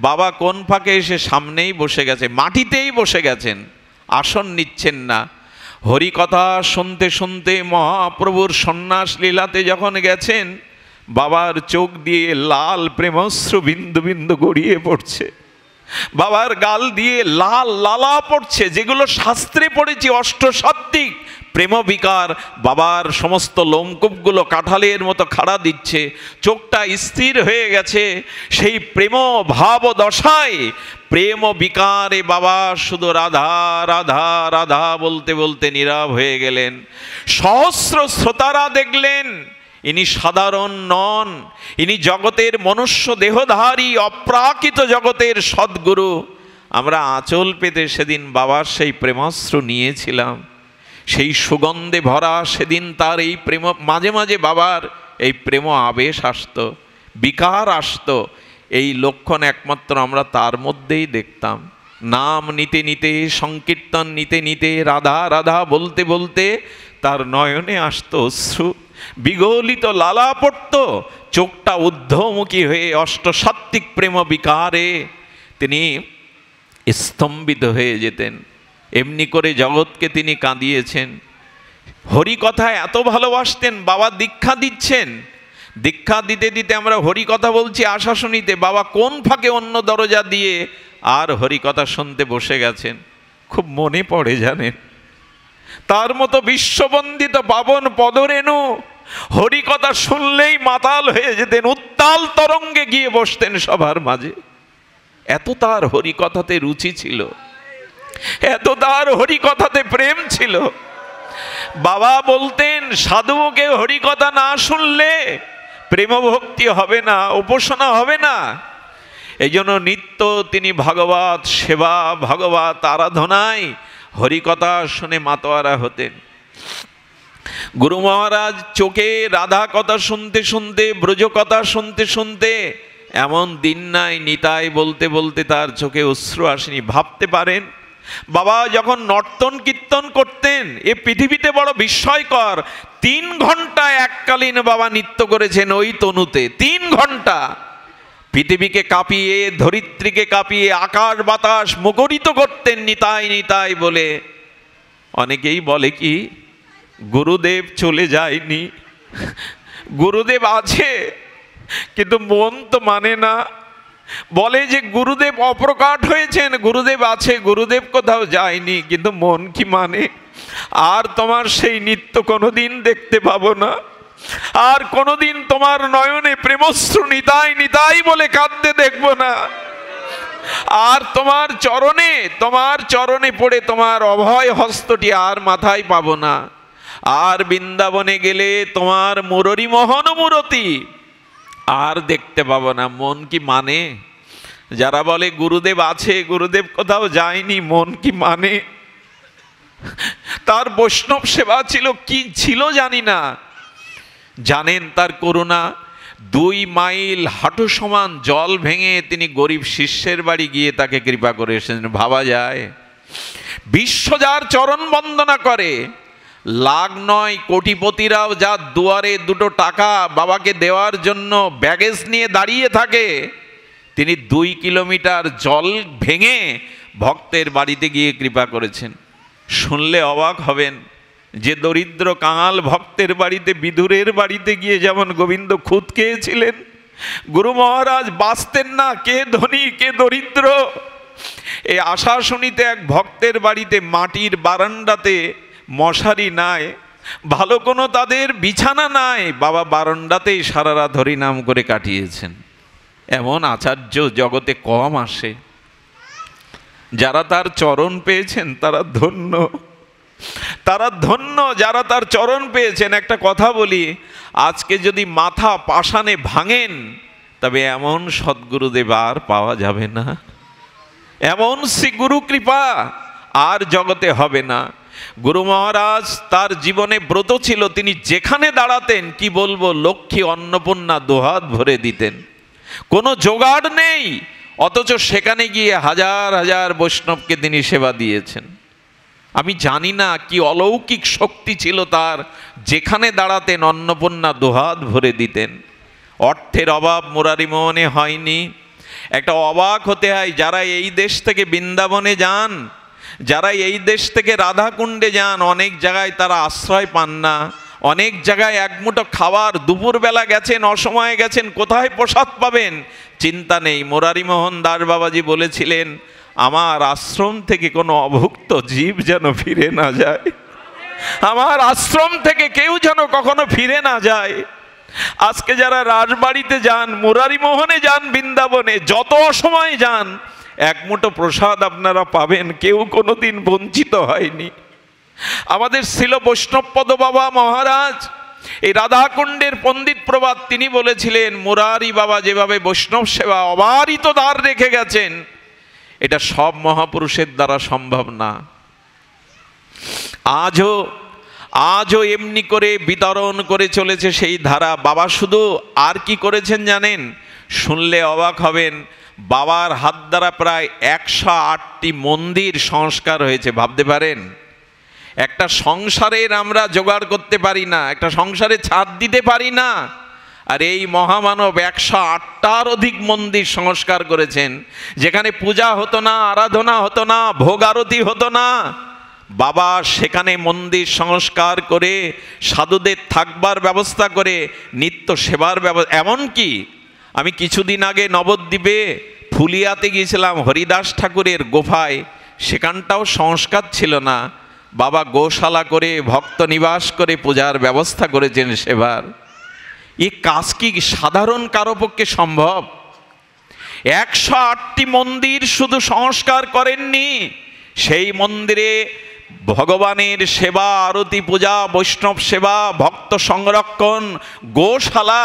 বাবা কোন ফাঁকে এসে সামনেই বসে গেছে, মাটিতেই বসে গেছেন, আসন নিচ্ছেন না। হরিকথা শুনতে শুনতে মহাপ্রভুর সন্ন্যাস লীলাতে যখন গেছেন, বাবার চোখ দিয়ে লাল প্রেমশ্রু বিন্দু বিন্দু গড়িয়ে পড়ছে, বাবার গাল দিয়ে লাল লালা পড়ছে, যেগুলো শাস্ত্রে পড়েছি অষ্টসাত্ত্বিক প্রেম বিকার। বাবার সমস্ত লোমকূপগুলো কাঁঠালের মতো খাড়া দিচ্ছে, চোখটা স্থির হয়ে গেছে। সেই প্রেম ভাব দশায়, প্রেম বিকারে বাবা শুধু রাধা রাধা রাধা বলতে বলতে নীরব হয়ে গেলেন। সহস্র শ্রোতারা দেখলেন ইনি সাধারণ নন, ইনি জগতের মনুষ্য দেহধারী অপ্রাকৃত জগতের সদ্গুরু। আমরা আঁচল পেতে সেদিন বাবার সেই প্রেমাস্ত্র নিয়েছিলাম, সেই সুগন্ধে ভরা সেদিন তার এই প্রেম, মাঝে মাঝে বাবার এই প্রেম আবেশ আসতো, বিকার আসতো। এই লক্ষণ একমাত্র আমরা তার মধ্যেই দেখতাম। নাম নিতে নিতে, সংকীর্তন নিতে নিতে, রাধা রাধা বলতে বলতে তার নয়নে আসতো অশ্রু, বিগলিত লালা পড়ত, চোখটা ঊর্ধ্বমুখী হয়ে অষ্টসাত্ত্বিক প্রেম বিকারে তিনি স্তম্ভিত হয়ে যেতেন। এমনি করে জগৎকে তিনি কাঁদিয়েছেন। হরিকথা এত ভালোবাসতেন, বাবা দীক্ষা দিচ্ছেন, দীক্ষা দিতে দিতে আমরা হরিকথা বলছি আশাশুনিতে, বাবা কোন ফাঁকে অন্য দরজা দিয়ে আর হরিকথা শুনতে বসে গেছেন। খুব মনে পড়ে জানেন, তার মতো বিশ্ববন্দিত পাবন পদরেণু হরিকথা শুনলেই মাতাল হয়ে যেতেন, উত্তাল তরঙ্গে গিয়ে বসতেন সবার মাঝে। এত তার হরিকথাতে রুচি ছিল, এত তার হরিকথাতে প্রেম ছিল। বাবা বলতেন সাধুকে হরিকথা না শুনলে প্রেম ভক্তি হবে না, উপাসনা হবে না। এই জন্য নিত্য তিনি ভাগবত সেবা, ভাগবত আরাধনায় হরিকথা শুনে মাতোয়ারা হতেন। গুরু মহারাজ চোখে রাধা কথা শুনতে শুনতে, ব্রজ কথা শুনতে শুনতে এমন দিন নাই নিতাই বলতে বলতে তার চোখে অশ্রু আসেনি। ভাবতে পারেন, বাবা যখন নর্তন কীর্তন করতেন, এ পৃথিবীতে বড় বিস্ময়কর, 3 ঘন্টা এককালীন বাবা নৃত্য করেছেন ওই তনুতে। 3 ঘন্টা পৃথিবীকে কাঁপিয়ে, ধরিত্রীকে কাঁপিয়ে, আকাশ বাতাস মুখরিত করতেন নিতাই নিতাই বলে। অনেকেই বলে কি গুরুদেব চলে যায়নি, গুরুদেব আছে, কিন্তু মন তো মানে না। বলে যে গুরুদেব অপ্রকাট হয়েছেন, গুরুদেব আছে, গুরুদেব কোথাও যায়নি, কিন্তু মন কি মানে? আর তোমার সেই নিত্য কোনোদিন দেখতে পাবো না, আর কোনোদিন তোমার নয়নে প্রেমশ্রু নিতাই নিতাই বলে কাঁদতে দেখবো না, আর তোমার চরণে পড়ে তোমার অভয় হস্তটি আর মাথায় পাবো না, আর বৃন্দাবনে গেলে তোমার মুররী মোহন মূরতি আর দেখতে পাবো না। মন কি মানে? যারা বলে গুরুদেব আছে, গুরুদেব কোথাও যায়নি, মন কি মানে? তার বৈষ্ণব সেবা ছিল কি ছিল জানি না। জানেন তার করুণা, 2 মাইল হাঁটু সমান জল ভেঙে তিনি গরিব শিষ্যের বাড়ি গিয়ে তাকে কৃপা করে এসেছেন। ভাবা যায়, বিশ্ব যার চরণ বন্দনা করে, লাখ নয় কোটিপতিরাও যার দুয়ারে 2 টাকা বাবাকে দেওয়ার জন্য ব্যাগেজ নিয়ে দাঁড়িয়ে থাকে, তিনি 2 কিলোমিটার জল ভেঙে ভক্তের বাড়িতে গিয়ে কৃপা করেছেন। শুনলে অবাক হবেন যে দরিদ্র কাঙাল ভক্তের বাড়িতে, বিদুরের বাড়িতে গিয়ে যেমন গোবিন্দ খুদ খেয়েছিলেন, গুরু মহারাজ বাঁচতেন না, কে ধনী কে দরিদ্র। এই আশাশুনিতে এক ভক্তের বাড়িতে মাটির বারান্দাতে মশারি নাই, ভালো কোনো তাদের বিছানা নাই, বাবা বারান্দাতেই সারা রাত হরিনাম করে কাটিয়েছেন। এমন আচার্য জগতে কম আসে। যারা তার চরণ পেয়েছেন তারা ধন্য, তারা ধন্য যারা তার চরণ পেয়েছেন। একটা কথা বলি, আজকে যদি মাথা পাষাণে ভাঙেন, তবে এমন সদ্গুরুদেব আর পাওয়া যাবে না, এমন শ্রী গুরু কৃপা আর জগতে হবে না। গুরু মহারাজ তার জীবনে ব্রত ছিল, তিনি যেখানে দাঁড়াতেন কি বলবো, লক্ষ্মী অন্নপূর্ণা দুহাত ভরে দিতেন। কোনো জোগাড় নেই, অথচ সেখানে গিয়ে হাজার হাজার বৈষ্ণবকে তিনি সেবা দিয়েছেন। আমি জানি না কি অলৌকিক শক্তি ছিল তার, যেখানে দাঁড়াতেন অন্নপূর্ণা দুহাত ভরে দিতেন। অর্থের অভাব মুরারি মোহনে হয়নি। একটা অবাক হতে হয়, যারা এই দেশ থেকে বৃন্দাবনে যান, যারা এই দেশ থেকে রাধাকুণ্ডে যান, অনেক জায়গায় তারা আশ্রয় পান না, অনেক জায়গায় এক মুঠো খাবার, দুপুরবেলা গেছেন, অসময়ে গেছেন, কোথায় প্রসাদ পাবেন চিন্তা নেই। মুরারি মোহন দাস বাবাজি বলেছিলেন, আমার আশ্রম থেকে কোনো অভুক্ত জীব যেন ফিরে না যায়, আমার আশ্রম থেকে কেউ যেন কখনো ফিরে না যায়। আজকে যারা রাজবাড়িতে যান, মুরারি মোহনে যান, বৃন্দাবনে যত সময় যান, এক মুঠো প্রসাদ আপনারা পাবেন, কেউ কোনোদিন বঞ্চিত হয়নি। আমাদের ছিল বৈষ্ণবপদ বাবা মহারাজ, এই রাধাকুণ্ডের পণ্ডিত প্রবাদ, তিনি বলেছিলেন মুরারি বাবা যেভাবে বৈষ্ণব সেবা অবারিত দ্বার রেখে গেছেন, এটা সব মহাপুরুষের দ্বারা সম্ভব না। আজও এমনি করে বিতরণ করে চলেছে সেই ধারা। বাবা শুধু আর কি করেছেন জানেন? শুনলে অবাক হবেন, বাবার হাত দ্বারা প্রায় 108টি মন্দির সংস্কার হয়েছে। ভাবতে পারেন, একটা সংসারের আমরা জোগাড় করতে পারি না, একটা সংসারে ছাদ দিতে পারি না, আর এই মহামানব 108টার অধিক মন্দির সংস্কার করেছেন, যেখানে পূজা হতো না, আরাধনা হতো না, ভোগ আরতি হতো না। বাবা সেখানে মন্দির সংস্কার করে সাধুদের থাকবার ব্যবস্থা করে নিত্য সেবার ব্যবস্থা। এমনকি আমি কিছুদিন আগে নবদ্বীপে ফুলিয়াতে গিয়েছিলাম, হরিদাস ঠাকুরের গোফায়, সেখানটাও সংস্কার ছিল না। বাবা গোশালা করে ভক্ত নিবাস করে পূজার ব্যবস্থা করেছেন, সেবার। এই কাজ কি সাধারণ কারো পক্ষে সম্ভব? 108টি মন্দির শুধু সংস্কার করেননি, সেই মন্দিরে ভগবানের সেবা, আরতি, পূজা, বৈষ্ণব সেবা, ভক্ত সংরক্ষণ, গোশালা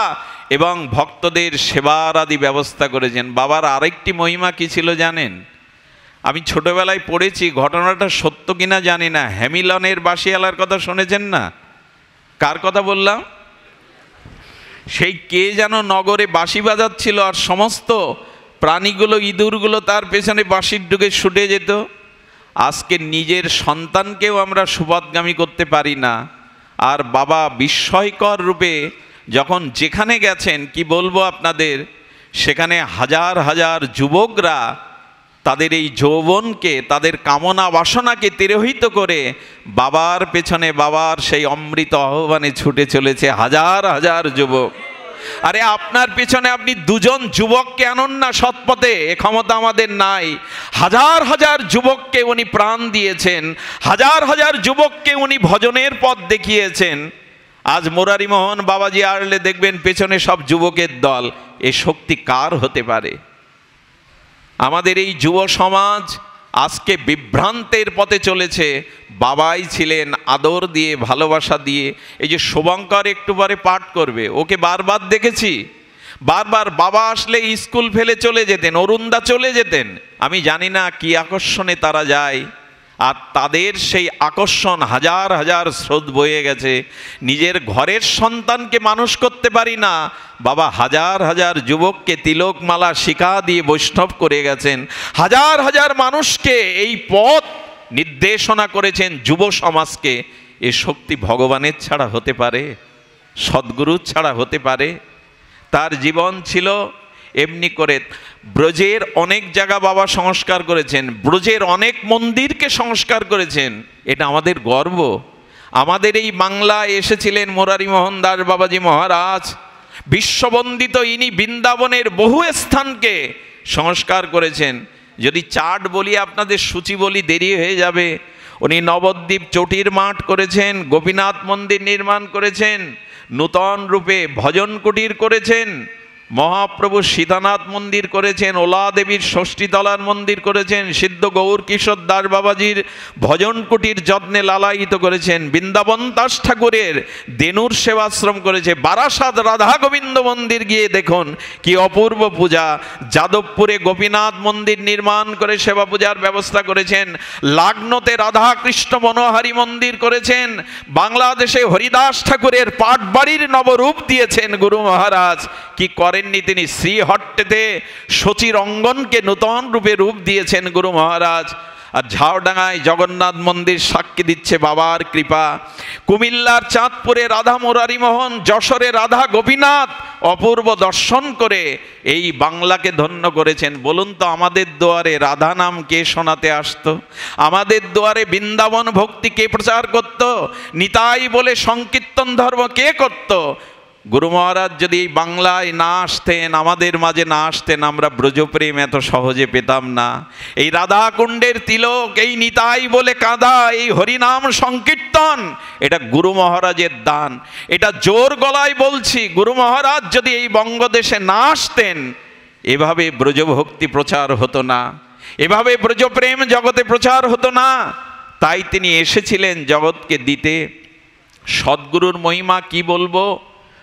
এবং ভক্তদের সেবার আদি ব্যবস্থা করেছেন। বাবার আরেকটি মহিমা কি ছিল জানেন? আমি ছোটবেলায় পড়েছি, ঘটনাটা সত্য কিনা জানি না। হ্যামিলনের বাঁশিওয়ালার কথা শুনেছেন না? কার কথা বললাম? সেই কে যেন নগরে বাঁশি বাজাচ্ছিল, আর সমস্ত প্রাণীগুলো, ইঁদুরগুলো তার পেছনে বাঁশির ঢুকে ছুটে যেত। আজকে নিজের সন্তানকেও আমরা সুপথগামী করতে পারি না। আর বাবা বিস্ময়কর রূপে যখন যেখানে গেছেন, কি বলবো আপনাদের, সেখানে হাজার হাজার যুবকরা তাদের এই যৌবনকে, তাদের কামনা বাসনাকে তিরোহিত করে বাবার পেছনে, বাবার সেই অমৃত আহ্বানে ছুটে চলেছে হাজার হাজার যুবক। আরে আপনার পেছনে আপনি দুজন যুবককে আনুন না সৎপথে, এ ক্ষমতা আমাদের নাই। হাজার হাজার যুবককে উনি প্রাণ দিয়েছেন, হাজার হাজার যুবককে উনি ভজনের পথ দেখিয়েছেন। আজ মুরারি মোহন বাবাজি আসলে দেখবেন পেছনে সব যুবকের দল। এ শক্তি কার হতে পারে? আমাদের এই যুব সমাজ আজকে বিভ্রান্তের পথে চলেছে। বাবাই ছিলেন আদর দিয়ে, ভালোবাসা দিয়ে। এই যে শুভঙ্কর একটু পরে পাঠ করবে, ওকে বারবার দেখেছি, বারবার বাবা আসলে স্কুল ফেলে চলে যেতেন, অরুণদা চলে যেতেন। আমি জানি না কি আকর্ষণে তারা যায়, আর তাদের সেই আকর্ষণ হাজার হাজার স্রোত বয়ে গেছে। নিজের ঘরের সন্তানকে মানুষ করতে পারি না, বাবা হাজার হাজার যুবককে তিলকমালা শিখা দিয়ে বৈষ্ণব করে গেছেন। হাজার হাজার মানুষকে এই পথ নির্দেশনা করেছেন, যুব সমাজকে। এ শক্তি ভগবানের ছাড়া হতে পারে? সদ্গুরুর ছাড়া হতে পারে? তার জীবন ছিল এমনি করে। ব্রজের অনেক জায়গা বাবা সংস্কার করেছেন, ব্রজের অনেক মন্দিরকে সংস্কার করেছেন। এটা আমাদের গর্ব। আমাদের এই বাংলায় এসেছিলেন মুরারি মোহন দাস বাবাজি মহারাজ, বিশ্ববন্দিত ইনি বৃন্দাবনের বহু স্থানকে সংস্কার করেছেন। যদি চার্ট বলি, আপনাদের সূচি বলি, দেরি হয়ে যাবে। উনি নবদ্বীপ চটির মাঠ করেছেন, গোপীনাথ মন্দির নির্মাণ করেছেন, নূতন রূপে ভজন কুটির করেছেন, মহাপ্রভু সীতানাথ মন্দির করেছেন, ওলা দেবীর ষষ্ঠীতলার মন্দির করেছেন, সিদ্ধ গৌর কিশোর দাস বাবাজির ভজন কুটির যত্নে লালায়িত করেছেন, বৃন্দাবন দাস ঠাকুরের দেনুর সেবাশ্রম করেছে, বারাসাত রাধা গোবিন্দ মন্দির গিয়ে দেখুন কি অপূর্ব পূজা। যাদবপুরে গোপীনাথ মন্দির নির্মাণ করে সেবা পূজার ব্যবস্থা করেছেন, লাগনোতে রাধা কৃষ্ণ মনোহারী মন্দির করেছেন, বাংলাদেশে হরিদাস ঠাকুরের পাটবাড়ির নবরূপ দিয়েছেন গুরু মহারাজ। কি করেননি তিনি? শ্রীহট্টেতে সচির অঙ্গনকে নূতন রূপে রূপ দিয়েছেন গুরু মহারাজ। আর ঝাউডাঙ্গায় জগন্নাথ মন্দির সাক্ষী দিচ্ছে বাবার কৃপা। কুমিল্লার চাঁদপুরে রাধা মুরারি মোহন, যশোরে রাধা গোপীনাথ অপূর্ব দর্শন করে এই বাংলাকে ধন্য করেছেন। বলুন তো, আমাদের দুয়ারে রাধা নাম কে শোনাতে আসতো? আমাদের দুয়ারে বৃন্দাবন ভক্তি কে প্রচার করত? নিতাই বলে সংকীর্তন ধর্ম কে করত? গুরু মহারাজ যদি এই বাংলায় না আসতেন, আমাদের মাঝে না আসতেন, আমরা ব্রজপ্রেম এত সহজে পেতাম না। এই রাধাকুণ্ডের তিলক, এই নিতাই বলে কাঁদা, এই হরিনাম সংকীর্তন, এটা গুরু মহারাজের দান। এটা জোর গলায় বলছি, গুরু মহারাজ যদি এই বঙ্গদেশে না আসতেন, এভাবে ব্রজভক্তি প্রচার হতো না, এভাবে ব্রজপ্রেম জগতে প্রচার হতো না। তাই তিনি এসেছিলেন জগৎকে দিতে। সদ্গুরুর মহিমা কি বলবো?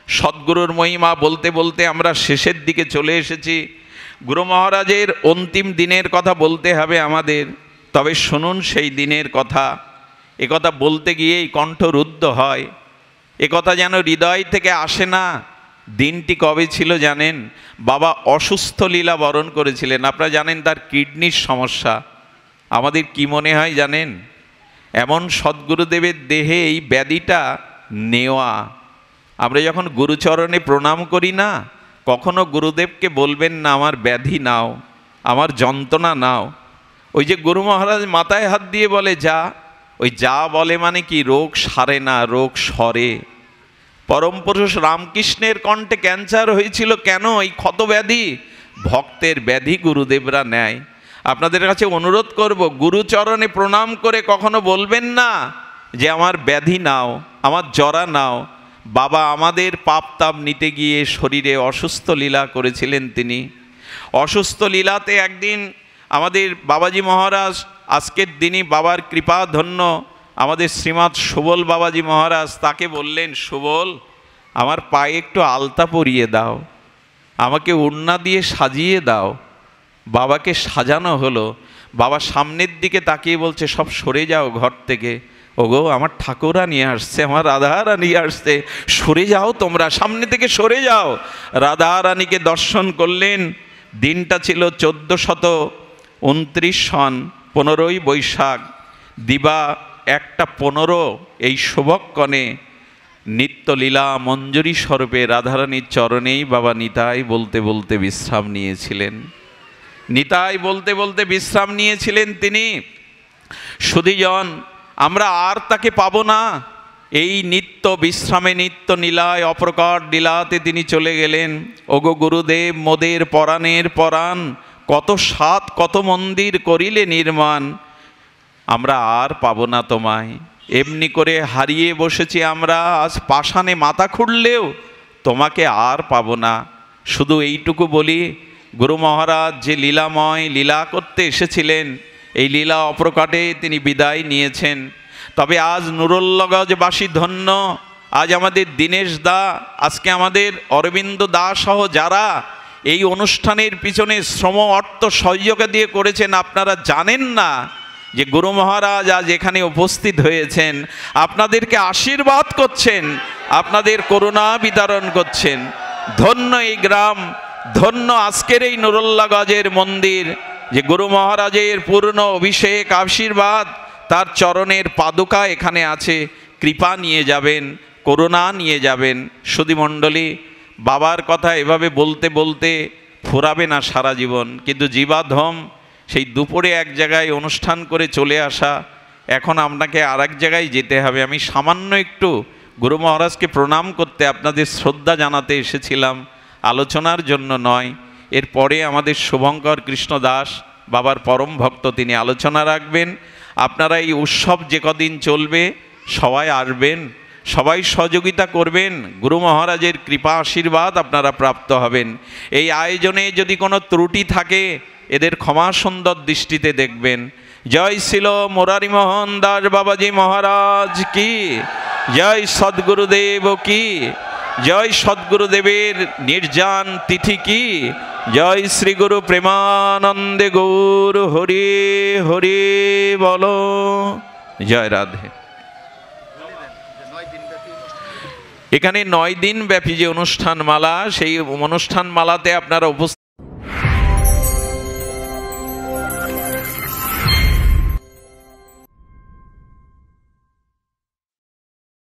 সদ্গুরুর মহিমা বলতে বলতে আমরা শেষের দিকে চলে এসেছি। গুরু মহারাজের অন্তিম দিনের কথা বলতে হবে আমাদের, তবে শুনুন সেই দিনের কথা। একথা বলতে গিয়েই কণ্ঠ রুদ্ধ হয়, একথা যেন হৃদয় থেকে আসে না। দিনটি কবে ছিল জানেন? বাবা অসুস্থ লীলা বরণ করেছিলেন। আপনারা জানেন তার কিডনির সমস্যা। আমাদের কি মনে হয় জানেন? এমন সদ্গুরুদেবের দেহে এই ব্যাধিটা নেওয়া। আমরা যখন গুরুচরণে প্রণাম করি না, কখনো গুরুদেবকে বলবেন না আমার ব্যাধি নাও, আমার যন্ত্রণা নাও। ওই যে গুরু মহারাজ মাথায় হাত দিয়ে বলে যা, ওই যা বলে মানে কি? রোগ সারে না, রোগ সরে। পরম পুরুষ রামকৃষ্ণের কণ্ঠে ক্যান্সার হয়েছিল কেন? এই ক্ষত ব্যাধি, ভক্তের ব্যাধি গুরুদেবরা নেয়। আপনাদের কাছে অনুরোধ করব, গুরুচরণে প্রণাম করে কখনো বলবেন না যে আমার ব্যাধি নাও, আমার জরা নাও। বাবা আমাদের পাপ তাপ নিতে গিয়ে শরীরে অসুস্থ লীলা করেছিলেন। তিনি অসুস্থ লীলাতে একদিন আমাদের বাবাজি মহারাজ, আজকের দিনই বাবার কৃপা ধন্য আমাদের শ্রীমৎ সুবল বাবাজি মহারাজ, তাকে বললেন সুবল আমার পায়ে একটু আলতা পরিয়ে দাও, আমাকে ওড়না দিয়ে সাজিয়ে দাও। বাবাকে সাজানো হলো। বাবা সামনের দিকে তাকিয়ে বলছে সব সরে যাও ঘর থেকে। ওগো আমার ঠাকুরা নিয়ে আসছে, আমার রাধারানী আসছে, সরে যাও তোমরা, সামনে থেকে সরে যাও। রাধারানীকে দর্শন করলেন। দিনটা ছিল 1429 সন 15ই বৈশাখ, দিবা 1:15। এই শুভক্ষণে নিত্যলীলা মঞ্জুরি স্বরূপে রাধারানীর চরণেই বাবা নিতাই বলতে বলতে বিশ্রাম নিয়েছিলেন। নিতাই বলতে বলতে বিশ্রাম নিয়েছিলেন তিনি। সুধীজন, আমরা আর তাকে পাবো না। এই নিত্য বিশ্রামে, নিত্য নীলায়, অপ্রকট লীলাতে তিনি চলে গেলেন। ওগো গুরুদেব মোদের পরাণের পরাণ, কত সাত কত মন্দির করিলে নির্মাণ, আমরা আর পাবো না তোমায়। এমনি করে হারিয়ে বসেছি আমরা, আজ পাষাণে মাথা খুঁড়লেও তোমাকে আর পাবো না। শুধু এইটুকু বলি, গুরু মহারাজ যে লীলাময় লীলা করতে এসেছিলেন, এই লীলা অপ্রকাটে তিনি বিদায় নিয়েছেন। তবে আজ নুরুল্লাগঞ্জবাসী ধন্য। আজ আমাদের দীনেশ দা, আজকে আমাদের অরবিন্দ দাস সহ যারা এই অনুষ্ঠানের পিছনে শ্রম অর্থ সহযোগিতা দিয়ে করেছেন, আপনারা জানেন না যে গুরু মহারাজ আজ এখানে উপস্থিত হয়েছেন, আপনাদেরকে আশীর্বাদ করছেন, আপনাদের করুণা বিতরণ করছেন। ধন্য এই গ্রাম, ধন্য আজকের এই নুরুল্লাগঞ্জের মন্দির, যে গুরু মহারাজের পূর্ণ অভিষেক আশীর্বাদ, তার চরণের পাদুকা এখানে আছে। কৃপা নিয়ে যাবেন, করুণা নিয়ে যাবেন। সুধীমণ্ডলী, বাবার কথা এভাবে বলতে বলতে ফুরাবে না সারা জীবন, কিন্তু জীবাধম সেই দুপুরে এক জায়গায় অনুষ্ঠান করে চলে আসা, এখন আপনাকে আর এক জায়গায় যেতে হবে। আমি সামান্য একটু গুরু মহারাজকে প্রণাম করতে, আপনাদের শ্রদ্ধা জানাতে এসেছিলাম, আলোচনার জন্য নয়। এরপরে আমাদের শুভঙ্কর কৃষ্ণ দাস, বাবার পরম ভক্ত, তিনি আলোচনা রাখবেন। আপনারা এই উৎসব যে কদিন চলবে সবাই আসবেন, সবাই সহযোগিতা করবেন, গুরু মহারাজের কৃপা আশীর্বাদ আপনারা প্রাপ্ত হবেন। এই আয়োজনে যদি কোনো ত্রুটি থাকে এদের ক্ষমা সুন্দর দৃষ্টিতে দেখবেন। জয় ছিল মুরারি মোহন দাস বাবাজি মহারাজ কি, জয় সদ্গুরুদেব কি, জয় সদ্গুরুদেবের নির্জান তিথি কি, জয় শ্রী গুরু প্রেমানন্দে গৌর হরি হরি বলো। জয় রাধে। এখানে 9 দিন ব্যাপী যে অনুষ্ঠান মালা, সেই অনুষ্ঠান মালাতে আপনারা উপস্থিত